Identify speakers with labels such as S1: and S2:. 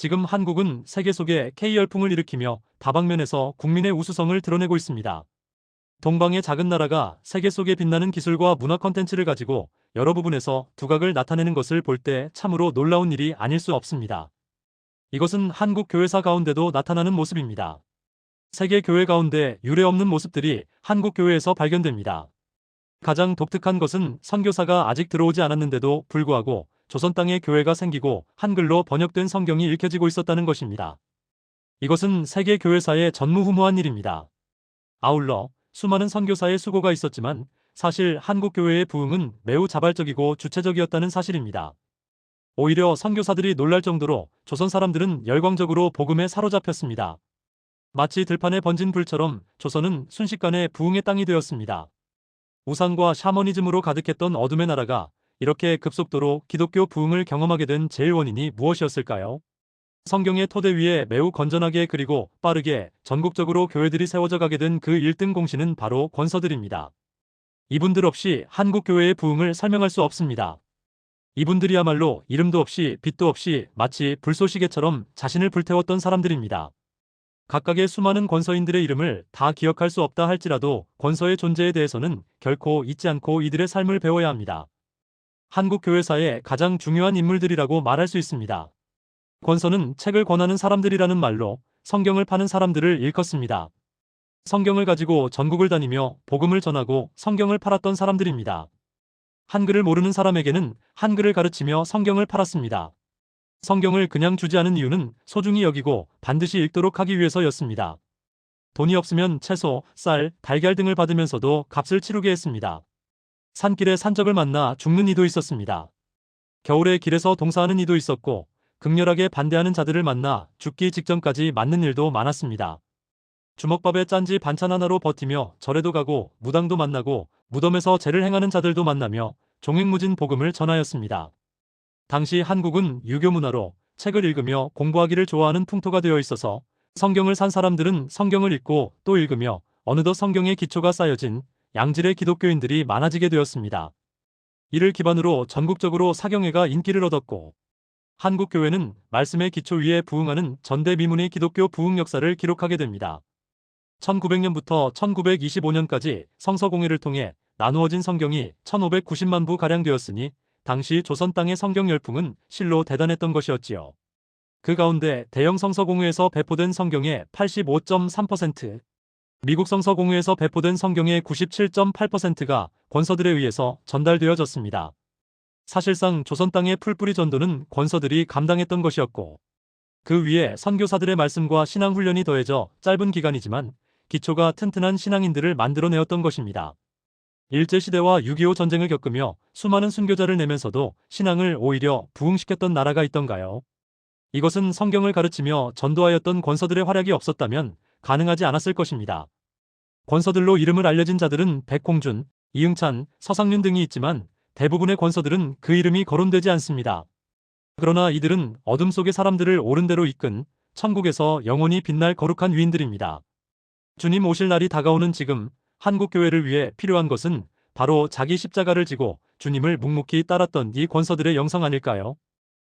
S1: 지금 한국은 세계 속에 K열풍을 일으키며 다방면에서 국민의 우수성을 드러내고 있습니다. 동방의 작은 나라가 세계 속에 빛나는 기술과 문화 콘텐츠를 가지고 여러 부분에서 두각을 나타내는 것을 볼 때 참으로 놀라운 일이 아닐 수 없습니다. 이것은 한국 교회사 가운데도 나타나는 모습입니다. 세계 교회 가운데 유례없는 모습들이 한국 교회에서 발견됩니다. 가장 독특한 것은 선교사가 아직 들어오지 않았는데도 불구하고 조선 땅에 교회가 생기고 한글로 번역된 성경이 읽혀지고 있었다는 것입니다. 이것은 세계 교회사의 전무후무한 일입니다. 아울러 수많은 선교사의 수고가 있었지만 사실 한국 교회의 부흥은 매우 자발적이고 주체적이었다는 사실입니다. 오히려 선교사들이 놀랄 정도로 조선 사람들은 열광적으로 복음에 사로잡혔습니다. 마치 들판에 번진 불처럼 조선은 순식간에 부흥의 땅이 되었습니다. 우상과 샤머니즘으로 가득했던 어둠의 나라가 이렇게 급속도로 기독교 부흥을 경험하게 된 제일 원인이 무엇이었을까요? 성경의 토대 위에 매우 건전하게 그리고 빠르게 전국적으로 교회들이 세워져 가게 된 그 1등 공신은 바로 권서들입니다. 이분들 없이 한국 교회의 부흥을 설명할 수 없습니다. 이분들이야말로 이름도 없이 빛도 없이 마치 불쏘시개처럼 자신을 불태웠던 사람들입니다. 각각의 수많은 권서인들의 이름을 다 기억할 수 없다 할지라도 권서의 존재에 대해서는 결코 잊지 않고 이들의 삶을 배워야 합니다. 한국 교회사의 가장 중요한 인물들이라고 말할 수 있습니다. 권서는 책을 권하는 사람들이라는 말로 성경을 파는 사람들을 일컫습니다. 성경을 가지고 전국을 다니며 복음을 전하고 성경을 팔았던 사람들입니다. 한글을 모르는 사람에게는 한글을 가르치며 성경을 팔았습니다. 성경을 그냥 주지 않은 이유는 소중히 여기고 반드시 읽도록 하기 위해서였습니다. 돈이 없으면 채소, 쌀, 달걀 등을 받으면서도 값을 치르게 했습니다. 산길에 산적을 만나 죽는 이도 있었습니다. 겨울에 길에서 동사하는 이도 있었고 극렬하게 반대하는 자들을 만나 죽기 직전까지 맞는 일도 많았습니다. 주먹밥에 짠지 반찬 하나로 버티며 절에도 가고 무당도 만나고 무덤에서 죄를 행하는 자들도 만나며 종횡무진 복음을 전하였습니다. 당시 한국은 유교 문화로 책을 읽으며 공부하기를 좋아하는 풍토가 되어 있어서 성경을 산 사람들은 성경을 읽고 또 읽으며 어느덧 성경의 기초가 쌓여진 양질의 기독교인들이 많아지게 되었습니다. 이를 기반으로 전국적으로 사경회가 인기를 얻었고 한국 교회는 말씀의 기초 위에 부흥하는 전대미문의 기독교 부흥 역사를 기록하게 됩니다. 1900년부터 1925년까지 성서공회를 통해 나누어진 성경이 1590만 부가량 되었으니 당시 조선 땅의 성경 열풍은 실로 대단했던 것이었지요. 그 가운데 대영 성서공회에서 배포된 성경의 85.3%, 미국 성서공회에서 배포된 성경의 97.8%가 권서들에 의해서 전달되어졌습니다. 사실상 조선 땅의 풀뿌리 전도는 권서들이 감당했던 것이었고 그 위에 선교사들의 말씀과 신앙훈련이 더해져 짧은 기간이지만 기초가 튼튼한 신앙인들을 만들어내었던 것입니다. 일제시대와 6.25 전쟁을 겪으며 수많은 순교자를 내면서도 신앙을 오히려 부흥시켰던 나라가 있던가요? 이것은 성경을 가르치며 전도하였던 권서들의 활약이 없었다면 가능하지 않았을 것입니다. 권서들로 이름을 알려진 자들은 백홍준, 이응찬, 서상륜 등이 있지만 대부분의 권서들은 그 이름이 거론되지 않습니다. 그러나 이들은 어둠 속의 사람들을 옳은 대로 이끈 천국에서 영원히 빛날 거룩한 위인들입니다. 주님 오실 날이 다가오는 지금 한국 교회를 위해 필요한 것은 바로 자기 십자가를 지고 주님을 묵묵히 따랐던 이 권서들의 영성 아닐까요?